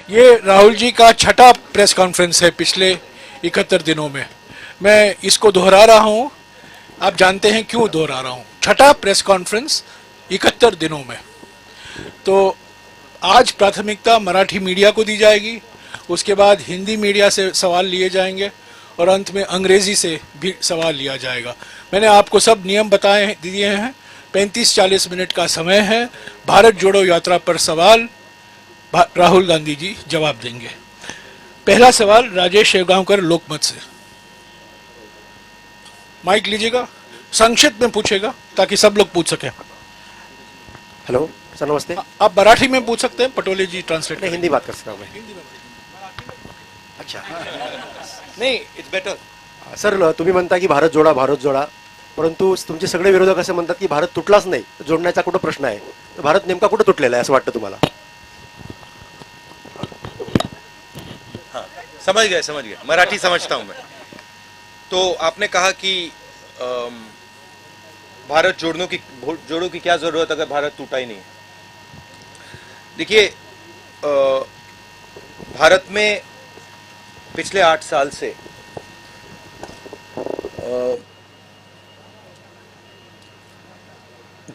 ये राहुल जी का छठा प्रेस कॉन्फ्रेंस है पिछले 71 दिनों में। मैं इसको दोहरा रहा हूँ, आप जानते हैं क्यों दोहरा रहा हूँ। छठा प्रेस कॉन्फ्रेंस 71 दिनों में। तो आज प्राथमिकता मराठी मीडिया को दी जाएगी, उसके बाद हिंदी मीडिया से सवाल लिए जाएंगे और अंत में अंग्रेजी से भी सवाल लिया जाएगा। मैंने आपको सब नियम बताए दिए हैं। 35-40 मिनट का समय है। भारत जोड़ो यात्रा पर सवाल राहुल गांधी जी जवाब देंगे। पहला सवाल राजेश शेवगांवकर लोकमत से। माइक लीजिएगा, संक्षिप्त में पूछेगा ताकि सब लोग पूछ सकें। हेलो सर, नमस्ते। आप मराठी में पूछ सकते हैं, पटोले जी ट्रांसलेट नहीं, हिंदी बात कर सकता हूँ मैं। अच्छा, नाही, इट्स बेटर. सर तुम्ही म्हणता की भारत जोडा, परंतु तुमचे सगळे विरोधक असे म्हणतात की भारत तुटलाच नाही, जोडण्याचा कुठं प्रश्न आहे? तर भारत नेमका कुठं तुटलेला आहे असं वाटतं तुम्हाला? हाँ, समझ गए. मराठी समझता हूं मैं. तो आपने कहा कि भारत जोड़ो की क्या जरूरत अगर भारत टूटा ही नहीं है. देखिए, भारत में पिछले 8 साल से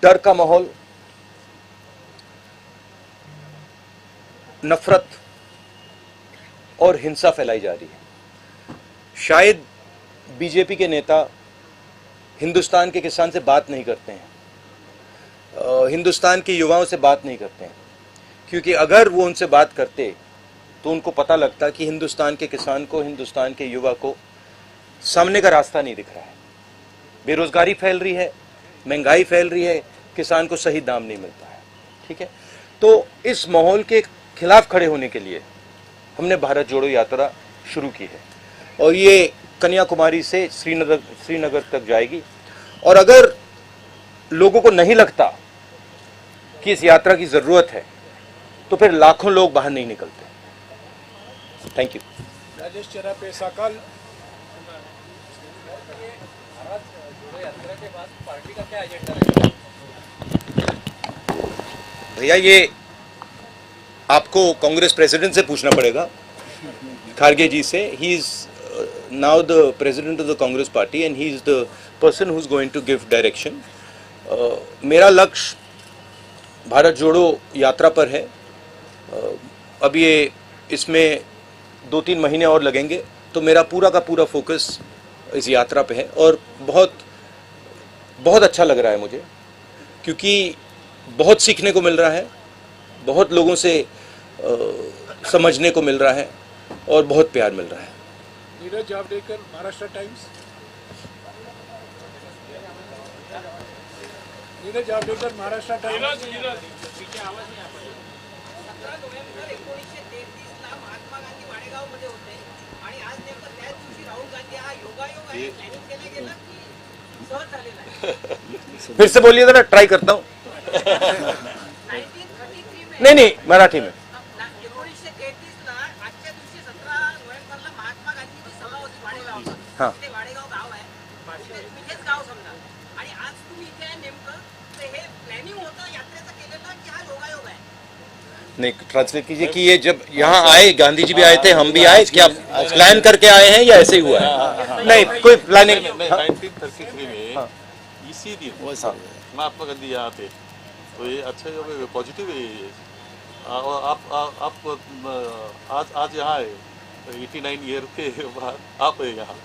डर का माहौल, नफरत और हिंसा फैलाई जा रही है. शायद बीजेपी के नेता हिंदुस्तान के किसान से बात नहीं करते हैं, हिंदुस्तान के युवाओं से बात नहीं करते हैं, क्योंकि अगर वो उनसे बात करते तो उनको पता लगता कि हिंदुस्तान के किसान को, हिंदुस्तान के युवा को सामने का रास्ता नहीं दिख रहा है. बेरोजगारी फैल रही है, महंगाई फैल रही है, किसान को सही दाम नहीं मिलता है. ठीक है, तो इस माहौल के खिलाफ खड़े होने के लिए हमने भारत जोड़ो यात्रा शुरू की है और ये कन्याकुमारी से श्रीनगर तक जाएगी. और अगर लोगों को नहीं लगता कि इस यात्रा की जरूरत है तो फिर लाखों लोग बाहर नहीं निकलते. Thank you. राजेश चरापे साकल। भैया, ये आपको कांग्रेस प्रेसिडेंट से पूछना पड़ेगा, खारगे जी से. He is now the president of the Congress party and he is the person who's going to give direction. मेरा लक्ष्य भारत जोड़ो यात्रा पर है. अब ये इसमें 2-3 महीने और लगेंगे, तो मेरा पूरा का पूरा फोकस इस यात्रा पे है और बहुत बहुत अच्छा लग रहा है मुझे, क्योंकि बहुत सीखने को मिल रहा है, बहुत लोगों से समझने को मिल रहा है और बहुत प्यार मिल रहा है. नीरज जावड़ेकर, महाराष्ट्र टाइम्स। नीरज जावड़ेकर, महाराष्ट्र टाइम्स। फिर से बोलिए जरा, ट्राई करता हूँ. नहीं, मराठी में. हाँ. नहीं, ट्रांसलेट कीजिए कि ये जब यहाँ आए, गांधी जी भी आए थे, हम भी आए, क्या प्लान करके आए हैं या ऐसे ही हुआ है? नहीं, कोई प्लानिंग. 1933 में इसी दिन महात्मा गांधी यहाँ थे, तो ये अच्छा पॉजिटिव है ये. और आप आज यहाँ आए 89 ईयर के बाद आप है यहाँ,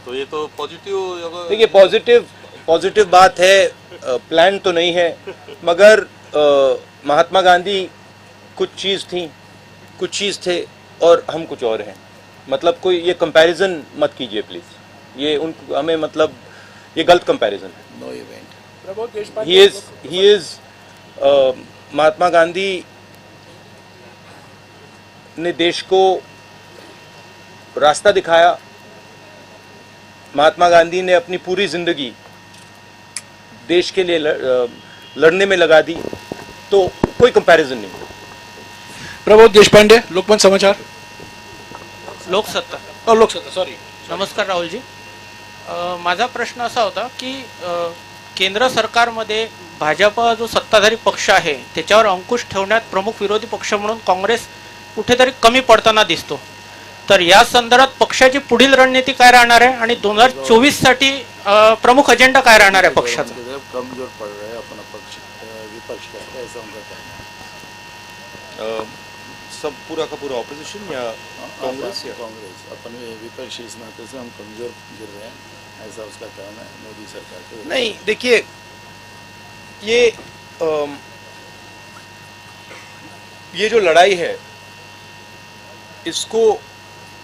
तो ये तो पॉजिटिव. देखिए, पॉजिटिव बात है. प्लान तो नहीं है, मगर महात्मा गांधी कुछ चीज़ थे और हम कुछ और हैं. मतलब कोई ये कंपैरिजन मत कीजिए प्लीज. ये हमें मतलब ये गलत कंपैरिजन है. No event. He is Mahatma Gandhi ने देश को रास्ता दिखाया. महात्मा गांधी ने अपनी पूरी जिंदगी देश के लिए लड़ने में लगा दी, तो कोई कंपैरिजन नहीं. प्रबोध देशपांडे, लोकमत समाचार. लोकसत्ता. सॉरी. नमस्कार राहुल जी. माझा प्रश्न असा होता की केंद्र सरकारमध्ये भाजप जो सत्ताधारी पक्ष आहे त्याच्यावर अंकुश ठेवण्यात प्रमुख विरोधी पक्ष म्हणून काँग्रेस कुठेतरी कमी पडताना दिसतो. तर या संदर्भात पक्षाची पुढील रणनीती काय राहणार आहे आणि 2024 साठी प्रमुख अजेंडा काय राहणार आहे पक्षाचा? कमजोर पड़ रहा है अपना पक्ष, विपक्ष का, ऐसा उनका कहना है. सब पूरा का पूरा ऑपोजिशन या कांग्रेस या कांग्रेस अपने विपक्षी इस नाते से हम कमजोर गिर रहे हैं, ऐसा उसका कहना है मोदी सरकार के. नहीं, देखिए ये जो लड़ाई है इसको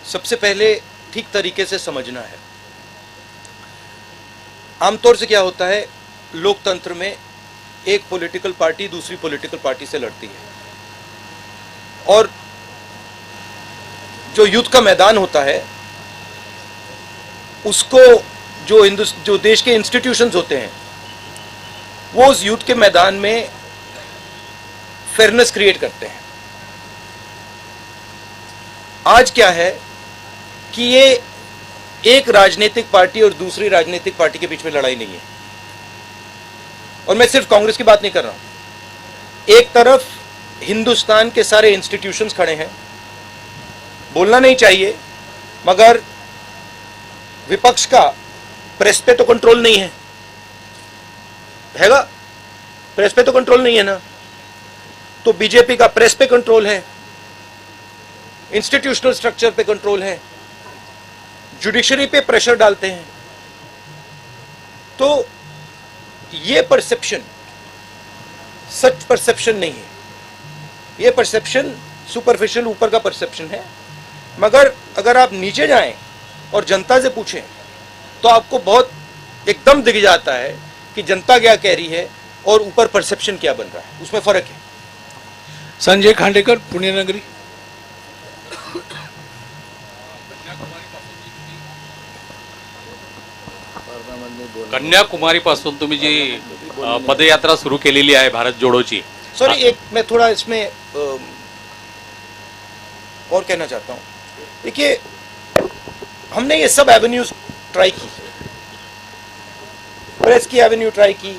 सबसे पहले ठीक तरीके से समझना है. आमतौर से क्या होता है, लोकतंत्र में एक पॉलिटिकल पार्टी दूसरी पॉलिटिकल पार्टी से लड़ती है और जो युद्ध का मैदान होता है उसको जो देश के इंस्टीट्यूशंस होते हैं वो उस युद्ध के मैदान में फेयरनेस क्रिएट करते हैं. आज क्या है कि ये एक राजनीतिक पार्टी और दूसरी राजनीतिक पार्टी के बीच में लड़ाई नहीं है. और मैं सिर्फ कांग्रेस की बात नहीं कर रहा हूं. एक तरफ हिंदुस्तान के सारे इंस्टीट्यूशंस खड़े हैं, बोलना नहीं चाहिए मगर विपक्ष का प्रेस पे तो कंट्रोल नहीं है, हैगा? प्रेस पे तो कंट्रोल नहीं है ना. तो बीजेपी का प्रेस पे कंट्रोल है, इंस्टीट्यूशनल स्ट्रक्चर पे कंट्रोल है, जुडिशरी पे प्रेशर डालते हैं. तो ये परसेप्शन सच परसेप्शन नहीं है, ये परसेप्शन सुपरफिशियल ऊपर का परसेप्शन है. मगर अगर आप नीचे जाएं और जनता से पूछें तो आपको बहुत एकदम दिख जाता है कि जनता क्या कह रही है और ऊपर परसेप्शन क्या बन रहा है, उसमें फर्क है. संजय खांडेकर, पुणे नगरी. कन्याकुमारीपासून तुम्ही जी पदयात्रा सुरू केलेली आहे भारत जोडोची. सॉरी, एक मैं थोड़ा इसमें और कहना चाहता हूं. देखिए, हमने ये सब एवेन्यूज ट्राई की, प्रेस की एवेन्यू ट्राई की,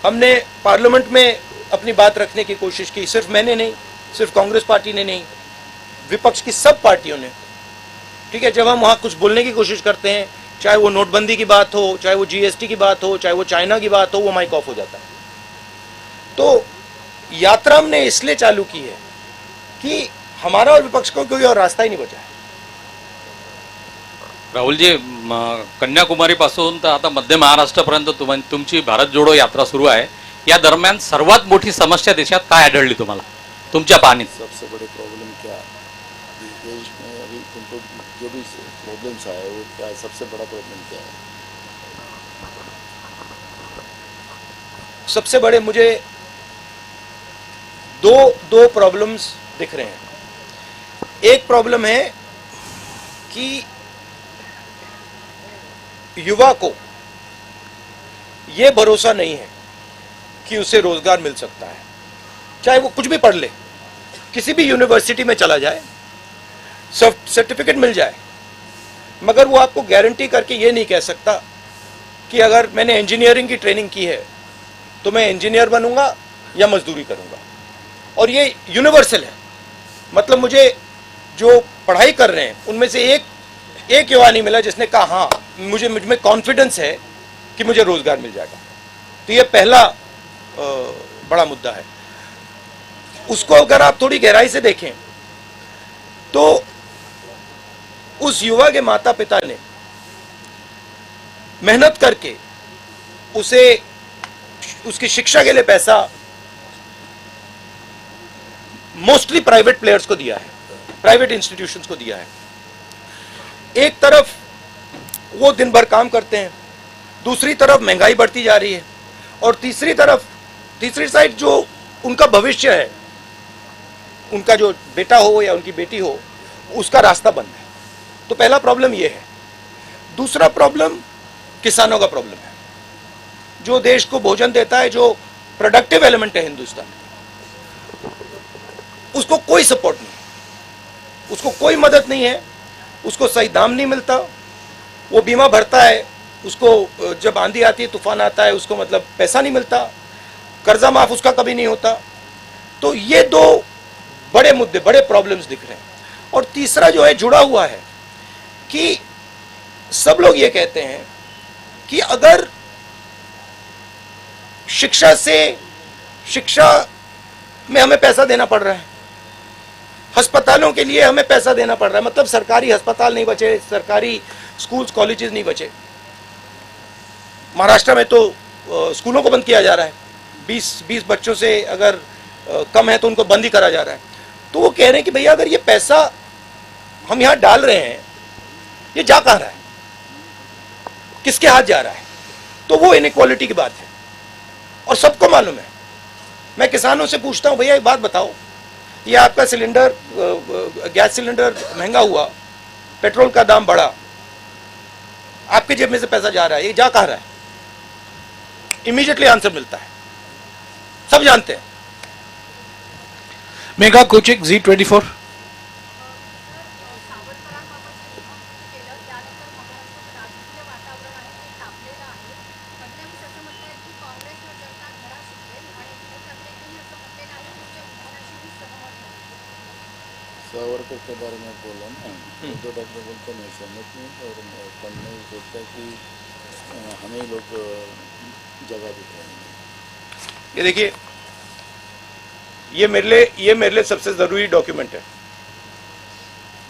हमने पार्लियामेंट में अपनी बात रखने की कोशिश की. सिर्फ मैंने नहीं, सिर्फ कांग्रेस पार्टी ने नहीं, विपक्ष की सब पार्टियों ने. ठीक है, जब हम वहां कुछ बोलने की कोशिश करते हैं, चाहे वो नोटबंदी की बात हो, चाहे वो जीएसटी की बात हो, चाहे वो चाइना की बात हो, वो माइक ऑफ हो जाता है. तो यात्रा हमने इसलिए चालू की है कि हमारा और विपक्ष को कोई और रास्ता ही नहीं बचा है. राहुलजी, कन्याकुमारीपासून तर आता मध्य महाराष्ट्रापर्यंत तुमची भारत जोडो यात्रा सुरू आहे. या दरम्यान सर्वात मोठी समस्या देशात काय आढळली तुम्हाला तुमच्या पाहणीत? सबसे बड़ी प्रॉब्लम क्या इस देश में अभी तुमको जो भी प्रॉब्लम्स आए वो क्या, सबसे बड़ा प्रॉब्लम क्या है? सबसे बड़े मुझे दो प्रॉब्लम्स दिख रहे हैं. एक प्रॉब्लम है कि युवा को यह भरोसा नहीं है कि उसे रोजगार मिल सकता है. चाहे वो कुछ भी पढ़ ले, किसी भी यूनिवर्सिटी में चला जाए, सर्टिफिकेट मिल जाए, मगर वो आपको गारंटी करके ये नहीं कह सकता कि अगर मैंने इंजीनियरिंग की ट्रेनिंग की है तो मैं इंजीनियर बनूंगा या मजदूरी करूंगा. और ये यूनिवर्सल है. मतलब मुझे जो पढ़ाई कर रहे हैं उनमें से एक युवा नहीं मिला जिसने कहा हाँ मुझे मुझ में कॉन्फिडेंस है कि मुझे रोजगार मिल जाएगा. तो ये पहला बड़ा मुद्दा है. उसको अगर आप थोड़ी गहराई से देखें तो उस युवा के माता पिता ने मेहनत करके उसे उसकी शिक्षा के लिए पैसा मोस्टली प्राइवेट प्लेयर्स को दिया है, प्राइवेट इंस्टीट्यूशंस को दिया है. एक तरफ वो दिन भर काम करते हैं, दूसरी तरफ महंगाई बढ़ती जा रही है, और तीसरी साइड जो उनका भविष्य है, उनका जो बेटा हो या उनकी बेटी हो, उसका रास्ता बंद है. तो पहला प्रॉब्लम ये है. दूसरा प्रॉब्लम किसानों का प्रॉब्लम है. जो देश को भोजन देता है, जो प्रोडक्टिव एलिमेंट है हिंदुस्तान, उसको कोई सपोर्ट नहीं, उसको कोई मदद नहीं है, उसको सही दाम नहीं मिलता. वो बीमा भरता है, उसको जब आंधी आती है, तूफान आता है, उसको मतलब पैसा नहीं मिलता, कर्जा माफ उसका कभी नहीं होता. तो ये दो बड़े मुद्दे, बड़े प्रॉब्लम्स दिख रहे हैं। और तीसरा जो है जुड़ा हुआ है कि सब लोग ये कहते हैं कि अगर शिक्षा में हमें पैसा देना पड़ रहा है, अस्पतालों के लिए हमें पैसा देना पड़ रहा है, मतलब सरकारी अस्पताल नहीं बचे, सरकारी स्कूल्स कॉलेजेस नहीं बचे। महाराष्ट्र में तो स्कूलों को बंद किया जा रहा है, 20 बच्चों से अगर कम है तो उनको बंद ही करा जा रहा है। तो वो कह रहे हैं कि भैया अगर ये पैसा हम यहाँ डाल रहे हैं, ये जा कहाँ रहा है, किसके हाथ जा रहा है? तो वो इनइक्वालिटी की बात है और सबको मालूम है। मैं किसानों से पूछता हूँ, भैया एक बात बताओ, ये आपका सिलेंडर, गैस सिलेंडर महंगा हुआ, पेट्रोल का दाम बढ़ा, आपके जेब में से पैसा जा रहा है, ये जा कहाँ रहा है? इमीडिएटली आंसर मिलता है, सब जानते हैं। Mega कोचिक Z24। सावरकर के बारे में बोला ना, उद्धव ठाकरे बोलते मैं सहमत नहीं, और फडणवीस बोलता है कि हमें लोग जगह दिखाएंगे। ये देखिए, ये मेरे लिए सबसे जरूरी डॉक्यूमेंट है।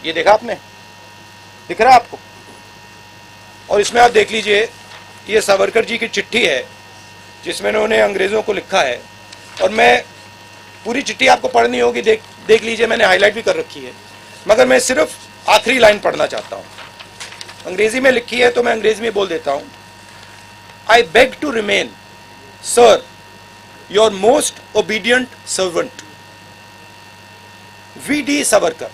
ये देखा आपने, दिख रहा है आपको? और इसमें आप देख लीजिए, ये सावरकर जी की चिट्ठी है जिसमें उन्होंने अंग्रेजों को लिखा है। और मैं पूरी चिट्ठी आपको पढ़नी होगी, देख लीजिए, मैंने हाईलाइट भी कर रखी है, मगर मैं सिर्फ आखिरी लाइन पढ़ना चाहता हूं। अंग्रेजी में लिखी है तो मैं अंग्रेजी में बोल देता हूं। I beg to remain sir your most obedient servant V.D. Savarkar.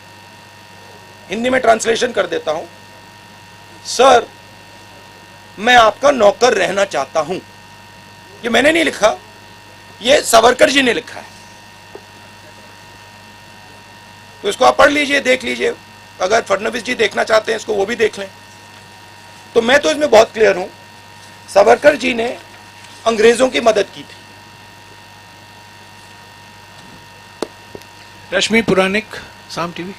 Hindi में ट्रांसलेशन कर देता हूं, सर मैं आपका नौकर रहना चाहता हूं। ये मैंने नहीं लिखा, ये सावरकर जी ने लिखा है। तो इसको आप पढ़ लीजिए, देख लीजिए। अगर फडणवीस जी देखना चाहते हैं इसको, वो भी देख लें। तो मैं तो इसमें बहुत क्लियर हूं, सावरकर जी ने अंग्रेजों की मदद की थी। रश्मि पुराणिक, साम टीवी।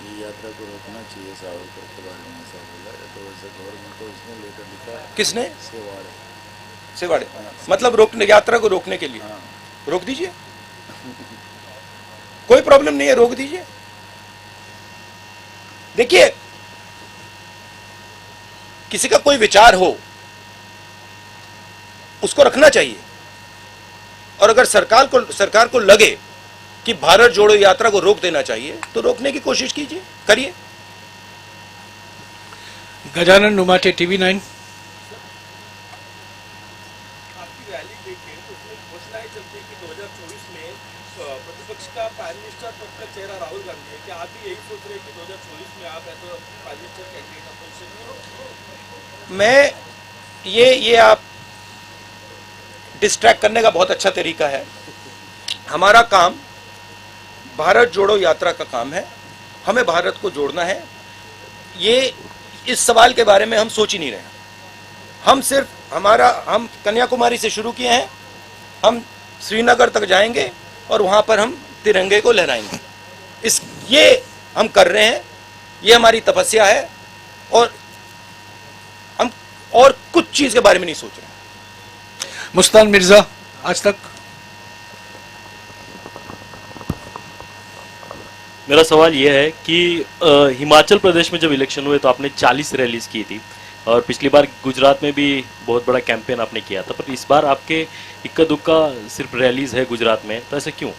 ये यात्रा को रोकना चाहिए, सावरकर के बारे में ऐसा बोला है, तो वैसे गवर्नमेंट को इसने लेटर लिखा है। किसने? सेवाड़े। मतलब रोकने, यात्रा को रोकने के लिए। हाँ। रोक दीजिए, कोई प्रॉब्लम नहीं है, रोक दीजिए। देखिए, किसी का कोई विचार हो उसको रखना चाहिए, और अगर सरकार को लगे कि भारत जोड़ो यात्रा को रोक देना चाहिए तो रोकने की कोशिश कीजिए, करिए। गजानन नुमाटे, TV9। आपकी रैली देखें तो उसमें घोषणाएं चलती है कि 2024 में प्रतिपक्ष का प्राइम मिनिस्टर पद का चेहरा राहुल गांधी है। क्या आप भी यही सोच रहे हैं कि 2024 में आप as prime minister candidate opposition? मैं ये आप डिस्ट्रैक्ट करने का बहुत अच्छा तरीका है। हमारा काम भारत जोड़ो यात्रा का काम है, हमें भारत को जोड़ना है। ये इस सवाल के बारे में हम सोच ही नहीं रहे। हम सिर्फ हम कन्याकुमारी से शुरू किए हैं, हम श्रीनगर तक जाएंगे और वहां पर हम तिरंगे को लहराएंगे। ये हम कर रहे हैं, ये हमारी तपस्या है, और हम और कुछ चीज के बारे में नहीं सोच रहे। मुस्तान मिर्जा, आज तक। मेरा सवाल यह है कि हिमाचल प्रदेश में जब इलेक्शन हुए तो आपने 40 रैलीज की थी, और पिछली बार गुजरात में भी बहुत बड़ा कैंपेन आपने किया था, पर इस बार आपके इक्का दुक्का सिर्फ रैलीज है गुजरात में, तो ऐसा क्यों?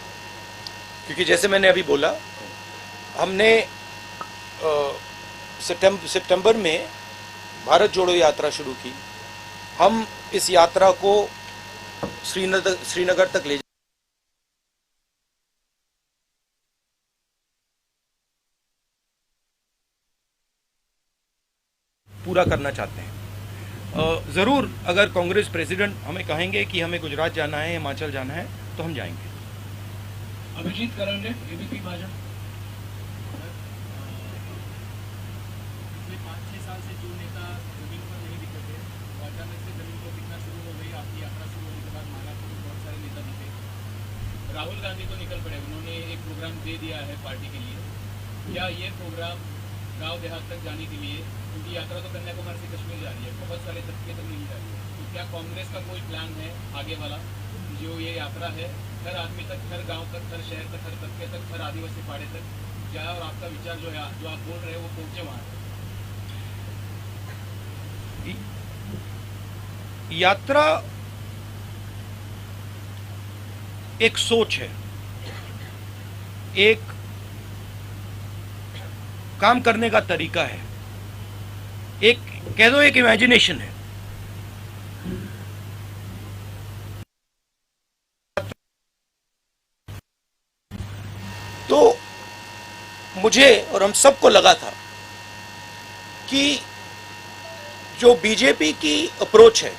क्योंकि जैसे मैंने अभी बोला, हमने सितंबर में भारत जोड़ो यात्रा शुरू की। हम इस यात्रा को श्रीनगर तक ले पूरा करना चाहते हैं। ज़रूर अगर कांग्रेस प्रेसिडेंट हमें कहेंगे कि हमें गुजरात जाना है, हिमाचल जाना है, तो हम जाएंगे। अभिजीत करंडे, ABP भाजपा। पिछले 5-6 साल से जो नेता जमीन पर नहीं दिखे थे वो अचानक से जमीन पर दिखना शुरू हो गई। आपकी यात्रा शुरू होने के बाद मालापुर में बहुत सारे नेता दिखे। राहुल गांधी तो निकल पड़े, उन्होंने एक प्रोग्राम दे दिया है पार्टी के लिए। क्या ये प्रोग्राम गांव देहात तक जाने के लिए, क्योंकि यात्रा तो कन्याकुमारी से कश्मीर जा रही है, बहुत सारे तबके तक नहीं जा रही है, तो क्या कांग्रेस का कोई प्लान है आगे वाला जो ये यात्रा है हर आदमी तक, हर गांव तक, हर शहर तक, हर तबके तक, हर आदिवासी पाड़े तक जाए और आपका विचार जो है जो आप बोल रहे हैं वो पहुंचे वहां? यात्रा एक सोच है, एक काम करने का तरीका है, एक कह दो एक इमेजिनेशन है। तो मुझे और हम सबको लगा था कि जो बीजेपी की अप्रोच है,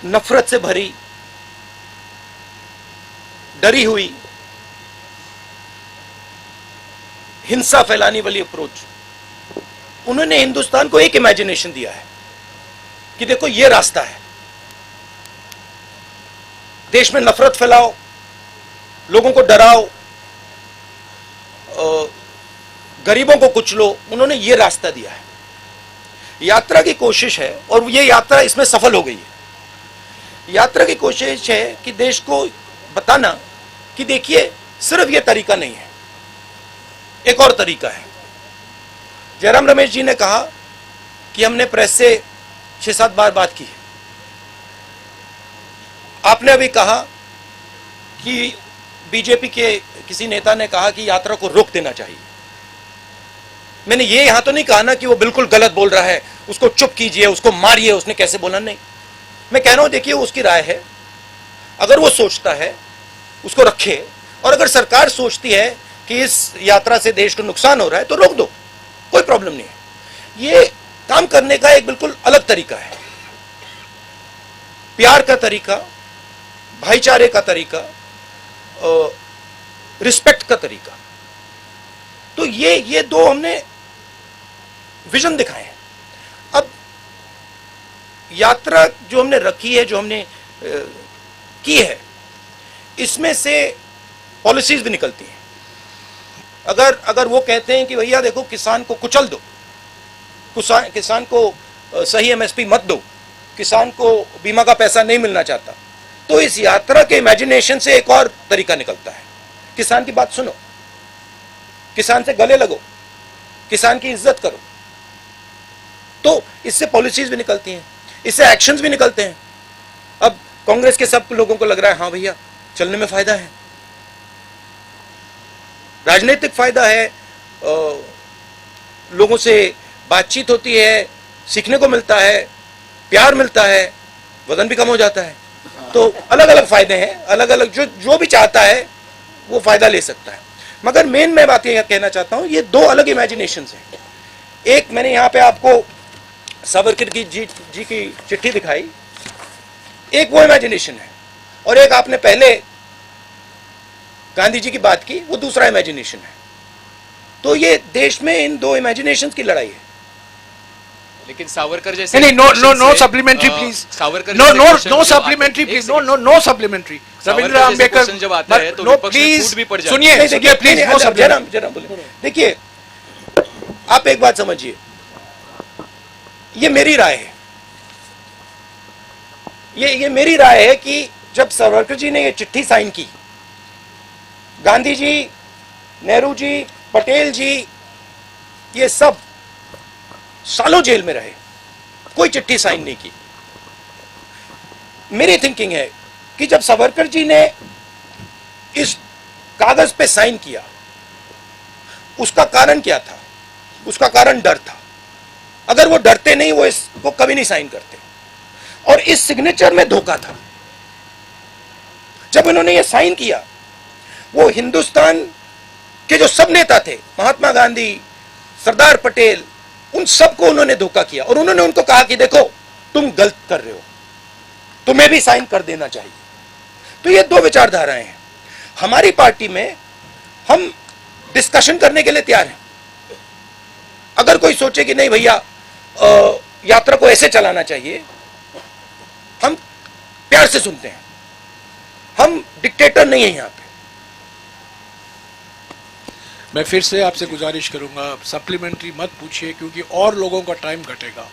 नफरत से भरी, डरी हुई, हिंसा फैलाने वाली अप्रोच, उन्होंने हिंदुस्तान को एक इमेजिनेशन दिया है कि देखो ये रास्ता है, देश में नफरत फैलाओ, लोगों को डराओ, गरीबों को कुचलो, उन्होंने ये रास्ता दिया है। यात्रा की कोशिश है और ये यात्रा इसमें सफल हो गई है। यात्रा की कोशिश है कि देश को बताना कि देखिए सिर्फ ये तरीका नहीं है, एक और तरीका है। जयराम रमेश जी ने कहा कि हमने प्रेस से 6-7 बार बात की है। आपने अभी कहा कि बीजेपी के किसी नेता ने कहा कि यात्रा को रोक देना चाहिए। मैंने ये यहां तो नहीं कहा ना कि वो बिल्कुल गलत बोल रहा है, उसको चुप कीजिए, उसको मारिए, उसने कैसे बोला, नहीं। मैं कह रहा हूं देखिए उसकी राय है, अगर वो सोचता है उसको रखे, और अगर सरकार सोचती है कि इस यात्रा से देश को नुकसान हो रहा है तो रोक दो, कोई प्रॉब्लम नहीं है। ये काम करने का एक बिल्कुल अलग तरीका है, प्यार का तरीका, भाईचारे का तरीका, रिस्पेक्ट का तरीका। तो ये दो हमने विजन दिखाए हैं। अब यात्रा जो हमने रखी है, जो हमने की है, इसमें से पॉलिसीज भी निकलती हैं। अगर वो कहते हैं कि भैया देखो किसान को कुचल दो, किसान को सही एमएसपी मत दो, किसान को बीमा का पैसा नहीं मिलना चाहता, तो इस यात्रा के इमेजिनेशन से एक और तरीका निकलता है। किसान की बात सुनो, किसान से गले लगो, किसान की इज्जत करो, तो इससे पॉलिसीज भी निकलती हैं, इससे एक्शंस भी निकलते हैं। अब कांग्रेस के सब लोगों को लग रहा है हाँ भैया चलने में फायदा है, राजनीतिक फायदा है, लोगों से बातचीत होती है, सीखने को मिलता है, प्यार मिलता है, वजन भी कम हो जाता है। तो अलग अलग फायदे हैं, अलग अलग जो भी चाहता है वो फायदा ले सकता है। मगर मेन मैं बात यह कहना चाहता हूं, ये दो अलग इमेजिनेशंस हैं। एक मैंने यहां पे आपको सावरकर जी की चिट्ठी दिखाई, एक वो इमेजिनेशन है, और एक आपने पहले गांधी जी की बात की, वो दूसरा इमेजिनेशन है। तो ये देश में इन दो इमेजिनेशंस की लड़ाई है। लेकिन सावरकर जैसे नहीं, no supplementary please, Savarkar no supplementary please, no supplementary. Ravindra Ambedkar जब आता है तो नो प्लीज सुनिए, देखिए प्लीज नो सप्लीमेंट्री। जरा बोले, देखिए आप एक बात समझिए, ये मेरी राय है, ये मेरी राय है कि जब सावरकर जी ने ये चिट्ठी साइन की, गांधी जी, नेहरू जी, पटेल जी, ये सब सालों जेल में रहे, कोई चिट्ठी साइन नहीं की। मेरी थिंकिंग है कि जब सावरकर जी ने इस कागज पे साइन किया, उसका कारण क्या था? उसका कारण डर था। अगर वो डरते नहीं, वो इसको कभी नहीं साइन करते। और इस सिग्नेचर में धोखा था। जब उन्होंने ये साइन किया, वो हिंदुस्तान के जो सब नेता थे, महात्मा गांधी, सरदार पटेल, उन सबको उन्होंने धोखा किया, और उन्होंने उनको कहा कि देखो तुम गलत कर रहे हो, तुम्हें भी साइन कर देना चाहिए। तो ये दो विचारधाराएं हैं। हमारी पार्टी में हम डिस्कशन करने के लिए तैयार हैं। अगर कोई सोचे कि नहीं भैया यात्रा को ऐसे चलाना चाहिए, हम प्यार से सुनते हैं, हम डिक्टेटर नहीं है यहां पे। मैं फिर से आपसे गुजारिश करूंगा, सप्लीमेंट्री मत पूछिए क्योंकि और लोगों का टाइम घटेगा।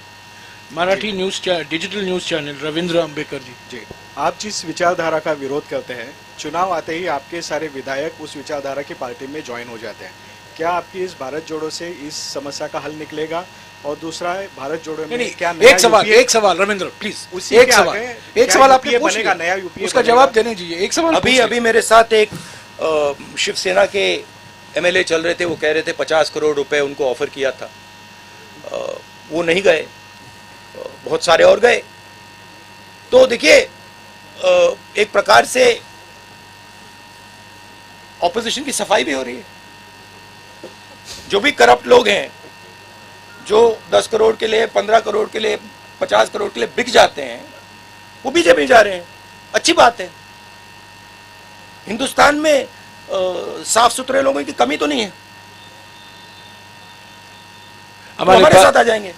Marathi news digital news channel Ravindra Ambekar ji. जी, आप जिस विचारधारा का विरोध करते हैं, चुनाव आते ही आपके सारे विधायक उस विचारधारा की पार्टी में ज्वाइन हो जाते हैं। क्या आपकी इस भारत जोड़ो से इस समस्या का हल निकलेगा? और दूसरा है, भारत जोड़ो में नहीं, क्या एक सवाल रविंद्र प्लीज, एक सवाल आपने पूछ बनेगा, लिया, नया यूपीए उसका जवाब देने दीजिए। एक सवाल अभी मेरे साथ एक शिवसेना के एमएलए चल रहे थे, वो कह रहे थे 50 करोड़ रुपए उनको ऑफर किया था, वो नहीं गए, बहुत सारे और गए। तो देखिए, एक प्रकार से ऑपोजिशन की सफाई भी हो रही है। जो भी करप्ट लोग हैं, जो 10 करोड़ के लिए, 15 करोड़ के लिए, 50 करोड़ के लिए बिक जाते हैं, वो बीजेपी जा रहे हैं। अच्छी बात है। हिंदुस्तान में साफ सुथरे लोगों की कमी तो नहीं है, हमारे साथ आ जाएंगे।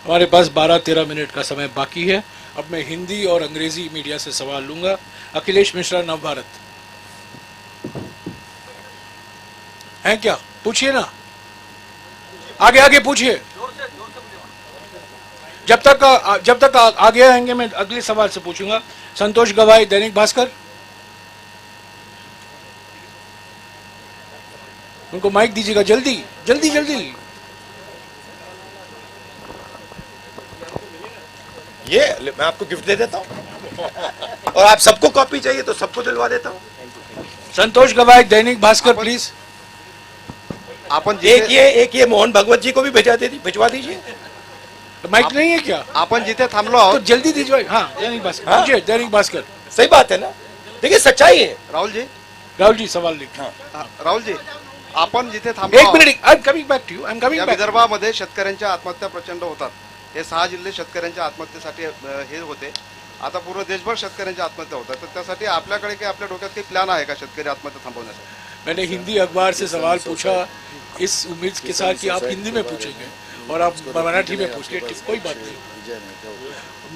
हमारे पास 12-13 मिनट का समय बाकी है। अब मैं हिंदी और अंग्रेजी मीडिया से सवाल लूंगा। अखिलेश मिश्रा, नवभारत हैं क्या? पूछिए ना, आगे आगे पूछिए। जब तक आगे आएंगे मैं अगले सवाल से पूछूंगा। संतोष गवाई, दैनिक भास्कर, उनको माइक दीजिएगा, जल्दी जल्दी जल्दी। ये मैं आपको गिफ्ट दे देता हूं, और आप सबको कॉपी चाहिए तो सबको दिलवा देता हूं। संतोष गवाई, दैनिक भास्कर, प्लीज। आपण एक ये मोहन भगवत जी को भी भिजवा दीजिए। माइक नहीं है क्या? आपण जिथे थांबलो आहोत तो जल्दी दीजिए। हाँ, दैनिक भास्कर। हाँ? पूछिए, दैनिक भास्कर। सही बात है ना, देखिए सच्चाई है। राहुल जी सवाल लिखा। राहुल जी, आपण जिथे थांबलो एक minute, I am coming back to you, I am coming या बैक। विदर्भामध्ये शेतकऱ्यांच्या आत्महत्या प्रचंड होतात. हे 6 जिल्हे शेतकऱ्यांच्या आत्महत्येसाठी हे होते. आता पूर्ण देशभर शेतकऱ्यांच्या आत्महत्या होतात. तर त्यासाठी आपल्याकडे काही आपल्या डोक्यात काही प्लॅन आहे का शेतकरी आत्महत्या थांबवण्यासाठी? मैंने हिंदी अखबार से सवाल पूछा इस उम्मीद के साथ कि आप हिंदी में पूछेंगे और आप मराठी में पूछ लिए। कोई बात नहीं,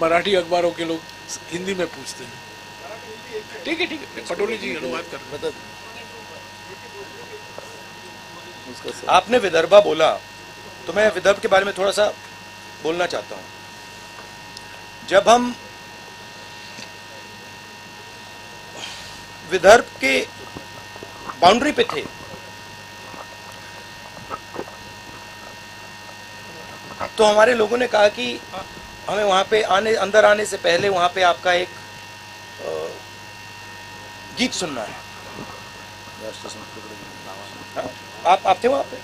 मराठी अखबारों के लोग हिंदी में पूछते हैं। ठीक है, पटोले जी अनुवाद कर। आपने विदर्भा बोला तो मैं विदर्भ के बारे में थोड़ा सा बोलना चाहता हूं। जब हम विदर्भ के बाउंड्री पे थे, तो हमारे लोगों ने कहा कि हमें वहां पे अंदर आने से पहले वहां पे आपका एक गीत सुनना है। आप थे वहां पे?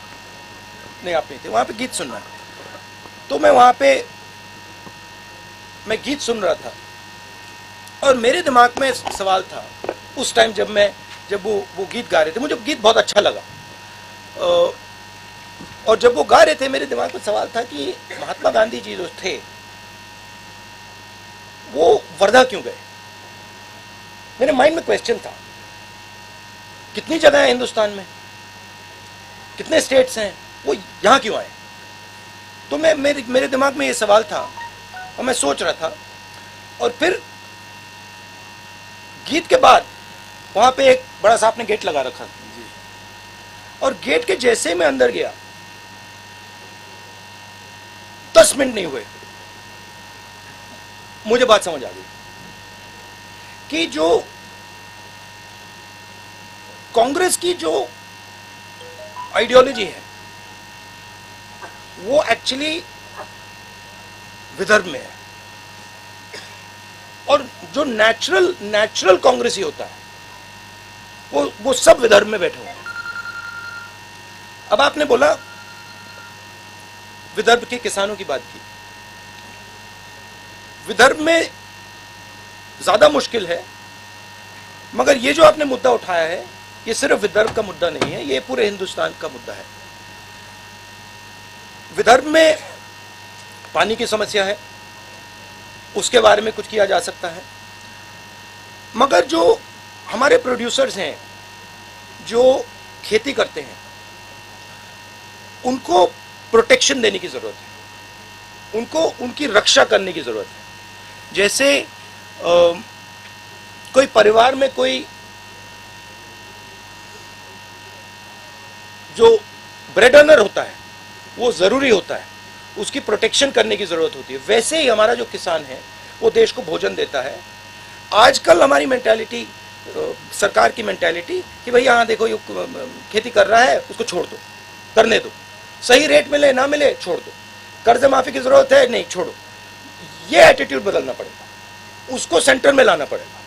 नहीं, आप नहीं थे वहां पे। गीत सुनना है। तो मैं वहां पे गीत सुन रहा था और मेरे दिमाग में सवाल था उस टाइम, जब वो गीत गा रहे थे, मुझे गीत बहुत अच्छा लगा। और जब वो गा रहे थे, मेरे दिमाग में सवाल था कि महात्मा गांधी जी जो थे, वो वर्धा क्यों गए? मेरे माइंड में क्वेश्चन था। कितनी जगह है हिंदुस्तान में, कितने स्टेट्स हैं, वो यहां क्यों आए? तो मेरे दिमाग में ये सवाल था और मैं सोच रहा था। और फिर गीत के बाद वहां पे एक बड़ा सा आपने गेट लगा रखा, और गेट के जैसे मैं अंदर गया, 10 मिनट नहीं हुए, मुझे बात समझ आ गई कि जो कांग्रेस की जो आइडियोलॉजी है वो एक्चुअली विदर्भ में है, और जो नेचुरल कांग्रेसी होता है वो सब विदर्भ में बैठे हुए हैं। अब आपने बोला विदर्भ के किसानों की बात की। विदर्भ में ज्यादा मुश्किल है, मगर ये जो आपने मुद्दा उठाया है, ये सिर्फ विदर्भ का मुद्दा नहीं है, ये पूरे हिंदुस्तान का मुद्दा है। विदर्भ में पानी की समस्या है, उसके बारे में कुछ किया जा सकता है, मगर जो हमारे प्रोड्यूसर्स हैं, जो खेती करते हैं, उनको प्रोटेक्शन देने की जरूरत है, उनको उनकी रक्षा करने की जरूरत है। जैसे कोई परिवार में कोई जो ब्रेड अर्नर होता है वो जरूरी होता है, उसकी प्रोटेक्शन करने की जरूरत होती है, वैसे ही हमारा जो किसान है वो देश को भोजन देता है। आजकल हमारी मेंटालिटी, सरकार की मेंटालिटी कि भैया हाँ देखो ये खेती कर रहा है उसको छोड़ दो, करने दो, सही रेट मिले ना मिले छोड़ दो, कर्ज माफी की जरूरत है नहीं छोड़ो, ये एटीट्यूड बदलना पड़ेगा, उसको सेंटर में लाना पड़ेगा,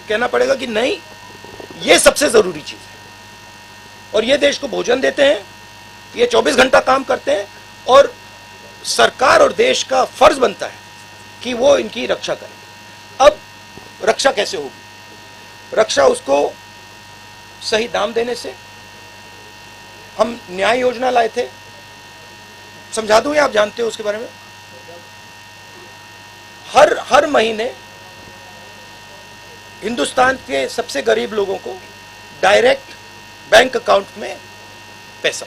कहना पड़ेगा कि नहीं ये सबसे जरूरी चीज है और ये देश को भोजन देते हैं, ये 24 घंटा काम करते हैं और सरकार और देश का फर्ज बनता है कि वो इनकी रक्षा करें। अब रक्षा कैसे होगी? रक्षा उसको सही दाम देने से। हम न्याय योजना लाए थे, समझा दूं या आप जानते हो उसके बारे में? हर महीने हिंदुस्तान के सबसे गरीब लोगों को डायरेक्ट बैंक अकाउंट में पैसा,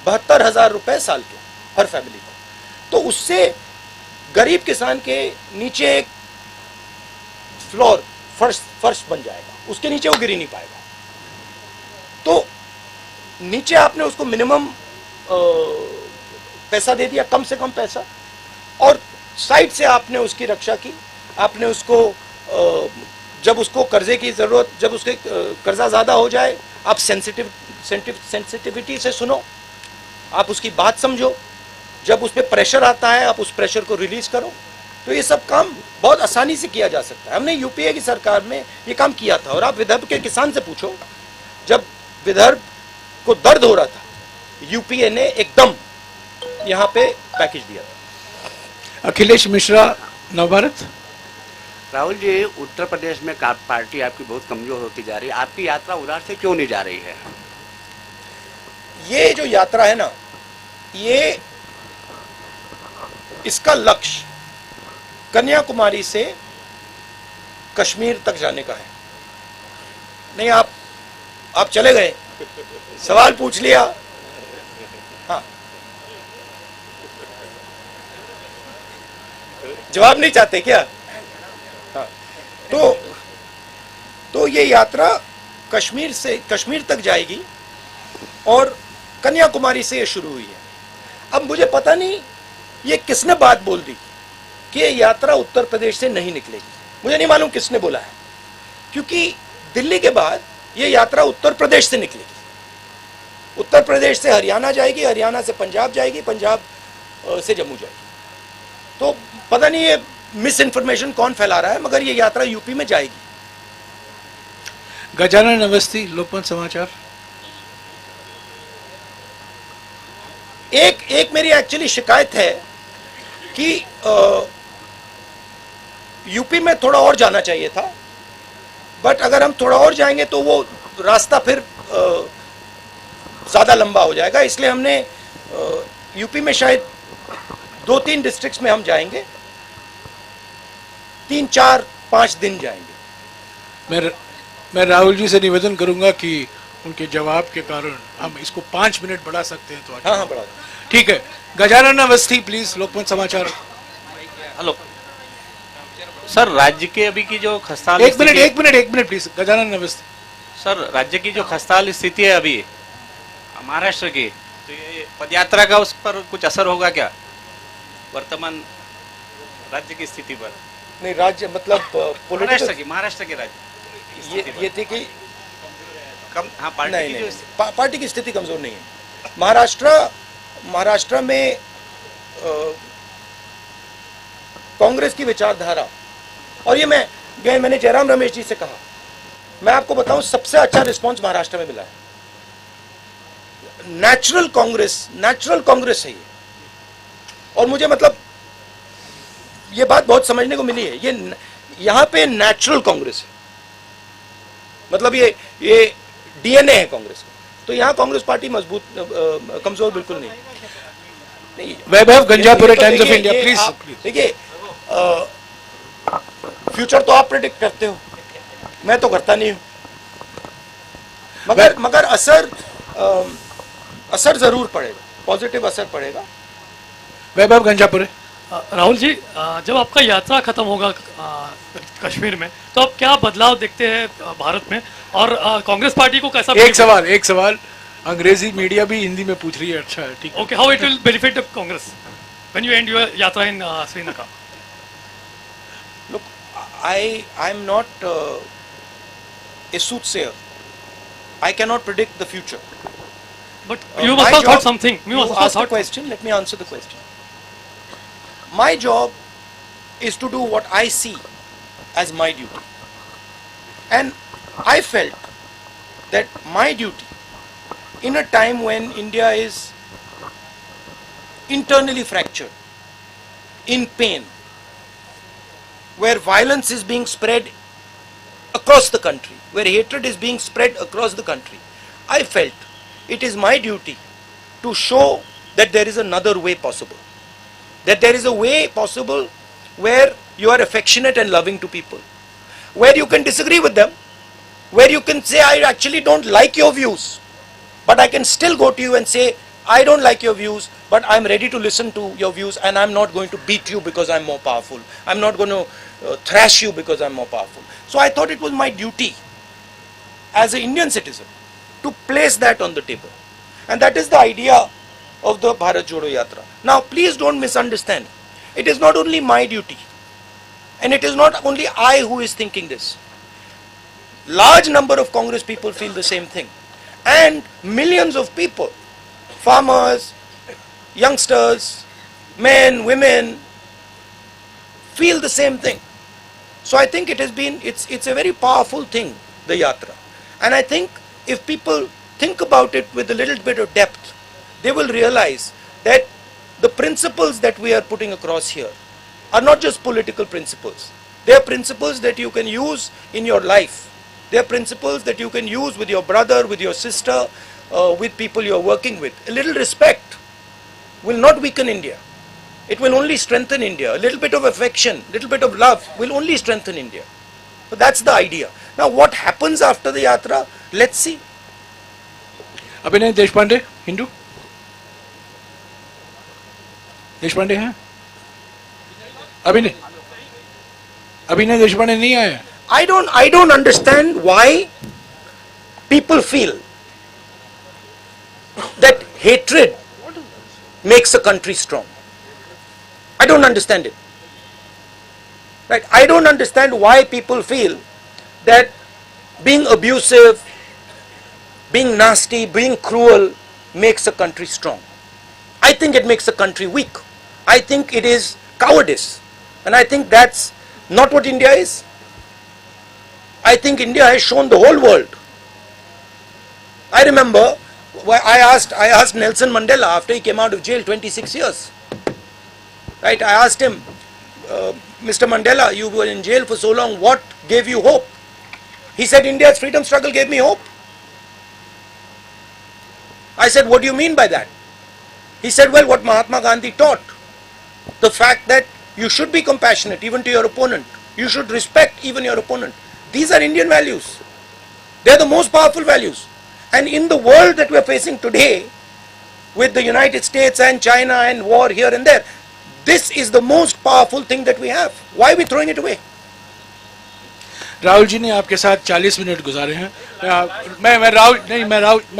72,000 रुपए साल के हर फैमिली को। तो उससे गरीब किसान के नीचे एक फ्लोर, फर्श बन जाएगा, उसके नीचे वो गिर ही नहीं पाएगा। तो नीचे आपने उसको मिनिमम पैसा दे दिया, कम से कम पैसा, और साइड से आपने उसकी रक्षा की। आपने उसको जब उसको कर्जे की जरूरत, जब उसके कर्जा ज्यादा हो जाए, आप सेंसिटिविटी से सुनो, आप उसकी बात समझो, जब उस पर प्रेशर आता है आप उस प्रेशर को रिलीज करो। तो ये सब काम बहुत आसानी से किया जा सकता है। हमने यूपीए की सरकार में ये काम किया था। और आप विदर्भ के किसान से पूछो, जब विदर्भ को दर्द हो रहा था, यूपीए ने एकदम यहाँ पे पैकेज दिया था। अखिलेश मिश्रा, नवभारत। राहुल जी, उत्तर प्रदेश में पार्टी आपकी बहुत कमजोर होती जा रही है, आपकी यात्रा उधर से क्यों नहीं जा रही है? ये जो यात्रा है ना, ये इसका लक्ष्य कन्याकुमारी से कश्मीर तक जाने का है। नहीं, आप चले गए, सवाल पूछ लिया। हाँ, जवाब नहीं चाहते क्या? हाँ, तो ये यात्रा कश्मीर तक जाएगी और कन्याकुमारी से ये शुरू हुई है। अब मुझे पता नहीं ये किसने बात बोल दी कि ये यात्रा उत्तर प्रदेश से नहीं निकलेगी। मुझे नहीं मालूम किसने बोला है, क्योंकि दिल्ली के बाद ये यात्रा उत्तर प्रदेश से निकलेगी। उत्तर प्रदेश से हरियाणा जाएगी, हरियाणा से पंजाब जाएगी, पंजाब से जम्मू जाएगी। तो पता नहीं ये मिस इन्फॉर्मेशन कौन फैला रहा है, मगर ये यात्रा यूपी में जाएगी। गजानन अवस्थी, लोकमत समाचार। एक मेरी एक्चुअली शिकायत है कि यूपी में थोड़ा और जाना चाहिए था, बट अगर हम थोड़ा और जाएंगे तो वो रास्ता फिर ज़्यादा लंबा हो जाएगा। इसलिए हमने यूपी में शायद 2-3 डिस्ट्रिक्ट्स में हम जाएंगे, 3-4-5 दिन जाएंगे। मैं राहुल जी से निवेदन करूंगा कि उनके जवाब के कारण हम इसको 5 मिनट बढ़ा सकते हैं तो अच्छा। हाँ, बढ़ा। ठीक है, गजानन अवस्थी प्लीज, लोकमत समाचार। हेलो सर, राज्य के अभी की जो खस्ताहाल एक minute please, Gajanan Awasthi. Sir, राज्य की जो खस्ताहाल स्थिति है अभी महाराष्ट्र की, तो ये पदयात्रा का उस पर कुछ असर होगा क्या वर्तमान राज्य की स्थिति पर? नहीं, राज्य मतलब महाराष्ट्र के राज्य ये थी कि हाँ, पार्टी की स्थिति कमजोर नहीं है। महाराष्ट्र में कांग्रेस की विचारधारा, और ये मैंने जयराम रमेश जी से कहा, मैं आपको बताऊं सबसे अच्छा रिस्पांस महाराष्ट्र में मिला है। नेचुरल कांग्रेस है ये। और मुझे मतलब ये बात बहुत समझने को मिली है, ये यहां पे नेचुरल कांग्रेस है, मतलब ये डीएनए है कांग्रेस का। तो यहाँ कांग्रेस पार्टी मजबूत, कमजोर बिल्कुल नहीं। वैभव गंजापुरे, टाइम्स ऑफ इंडिया, प्लीज। देखिए, फ्यूचर तो आप प्रेडिक्ट करते हो, मैं तो करता नहीं हूं। मगर असर असर जरूर पड़ेगा, पॉजिटिव असर पड़ेगा। वैभव गंजापुरे। राहुल जी, जब आपका यात्रा खत्म होगा कश्मीर में, तो आप क्या बदलाव देखते हैं भारत में, और कांग्रेस पार्टी को कैसा? एक सवाल अंग्रेजी मीडिया भी हिंदी में पूछ रही है। अच्छा है, ठीक। Okay, how it will benefit the Congress when you and your यात्रा इन Srinagar? Look, I'm not a soothsayer. I cannot predict the future. But you must have thought something. You asked a question. Let me answer the question. My job is to do what I see as my duty, and I felt that my duty, in a time when India is internally fractured, in pain, where violence is being spread across the country, where hatred is being spread across the country, I felt it is my duty to show that there is another way possible. That there is a way possible where you are affectionate and loving to people, where you can disagree with them, where you can say, I actually don't like your views, but I can still go to you and say, I don't like your views, but I'm ready to listen to your views, and I'm not going to beat you because I'm more powerful. I'm not going to thrash you because I'm more powerful. So I thought it was my duty as an Indian citizen to place that on the table. And that is the idea of the Bharat Jodo Yatra. Now please don't misunderstand. It is not only my duty, and it is not only I who is thinking this. Large number of Congress people feel the same thing, and millions of people, farmers, youngsters, men, women, feel the same thing. So I think it's a very powerful thing, the Yatra. And I think if people think about it with a little bit of depth, they will realize that the principles that we are putting across here are not just political principles. They are principles that you can use in your life. They are principles that you can use with your brother, with your sister, with people you are working with. A little respect will not weaken India. It will only strengthen India. A little bit of affection, little bit of love will only strengthen India. So that's the idea. Now what happens after the yatra, let's see. अभिनय देशपांडे, हिंदू। देशपांडे हैं? अभिनय देशपांडे नहीं आए। I don't understand why people feel that hatred makes a country strong. I don't understand it. Right? I don't understand why people feel that being abusive, being nasty, being cruel makes a country strong. I think it makes a country weak. I think it is cowardice. And I think that's not what India is. I think India has shown the whole world. I remember I asked Nelson Mandela after he came out of jail, 26 years. Right? I asked him, Mr. Mandela, you were in jail for so long, what gave you hope? He said, India's freedom struggle gave me hope. I said, what do you mean by that? He said, well, what Mahatma Gandhi taught. The fact that you should be compassionate even to your opponent. You should respect even your opponent. These are Indian values. They are the most powerful values. And in the world that we are facing today, with the United States and China and war here and there, this is the most powerful thing that we have. Why are we throwing it away? Rahul ji ने आपके साथ 40 minute गुजारे हैं। मैं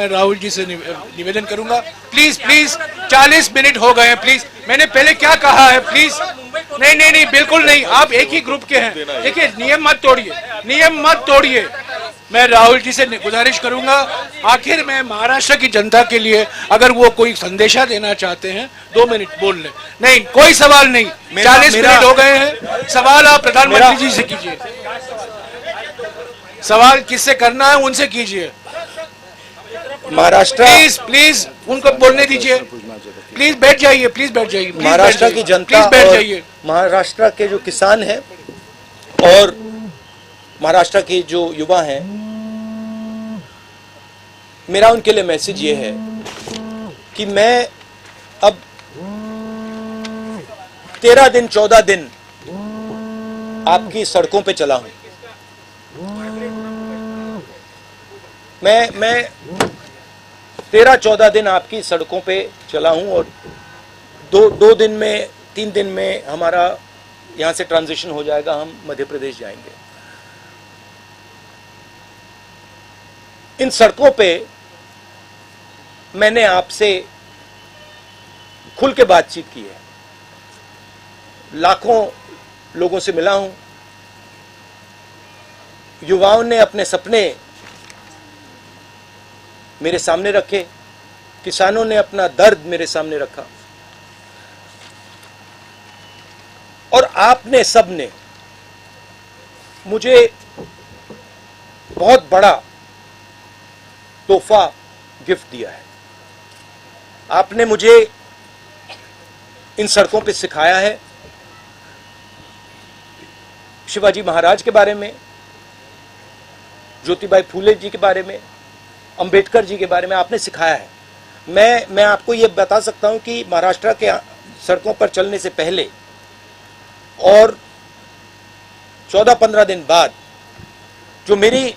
राहुल जी से निवेदन करूंगा, please 40 minute हो गए हैं, प्लीज। मैंने पहले क्या कहा है, प्लीज। नहीं, बिल्कुल नहीं, आप एक ही ग्रुप के हैं। देखिए, नियम मत तोड़िए। मैं राहुल जी से गुजारिश करूंगा, आखिर में महाराष्ट्र की जनता के लिए अगर वो कोई संदेशा देना चाहते हैं, 2 मिनट बोल लें। नहीं, कोई सवाल नहीं, 40 मिनट हो गए हैं। सवाल आप प्रधानमंत्री जी से कीजिए। सवाल किससे करना है उनसे कीजिए। महाराष्ट्र, प्लीज उनको बोलने दीजिए। प्लीज बैठ जाइए। महाराष्ट्र की जनता और महाराष्ट्र के जो किसान हैं और महाराष्ट्र के जो युवा हैं, मेरा उनके लिए मैसेज ये है कि मैं अब 13 दिन 14 दिन आपकी सड़कों पे चला हूं। मैं 13-14 दिन आपकी सड़कों पे चला हूं और दो दिन में 3 दिन में हमारा यहां से ट्रांजिशन हो जाएगा, हम मध्य प्रदेश जाएंगे। इन सड़कों पे मैंने आपसे खुल के बातचीत की है, लाखों लोगों से मिला हूं, युवाओं ने अपने सपने मेरे सामने रखे, किसानों ने अपना दर्द मेरे सामने रखा और आपने सबने मुझे बहुत बड़ा तोहफा गिफ्ट दिया है। आपने मुझे इन सड़कों पे सिखाया है शिवाजी महाराज के बारे में, ज्योतिबाई फूले जी के बारे में, अंबेडकर जी के बारे में आपने सिखाया है। मैं आपको यह बता सकता हूं कि महाराष्ट्र के सड़कों पर चलने से पहले और 14-15 दिन बाद जो मेरी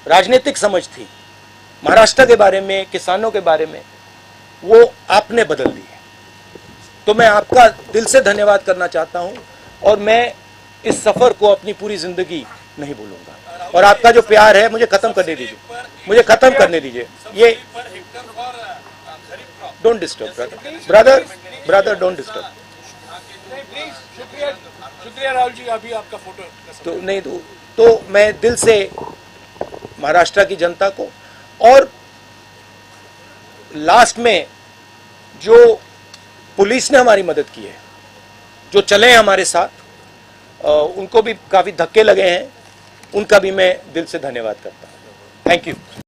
राजनीतिक समझ थी महाराष्ट्र के बारे में, किसानों के बारे में, वो आपने बदल दी है। तो मैं आपका दिल से धन्यवाद करना चाहता हूं और मैं इस सफर को अपनी पूरी जिंदगी नहीं भूलूंगा। और आपका जो प्यार है, मुझे खत्म करने दीजिए, मुझे खत्म करने दीजिए। ये don't disturb brother don't disturb. शुक्रिया राहुल जी, अभी आपका फोटो तो नहीं तो मैं दिल से महाराष्ट्र की जनता को और लास्ट में जो पुलिस ने हमारी मदद की है, जो चले हैं हमारे साथ, उनको भी काफी धक्के लगे हैं, उनका भी मैं दिल से धन्यवाद करता हूं। Thank you.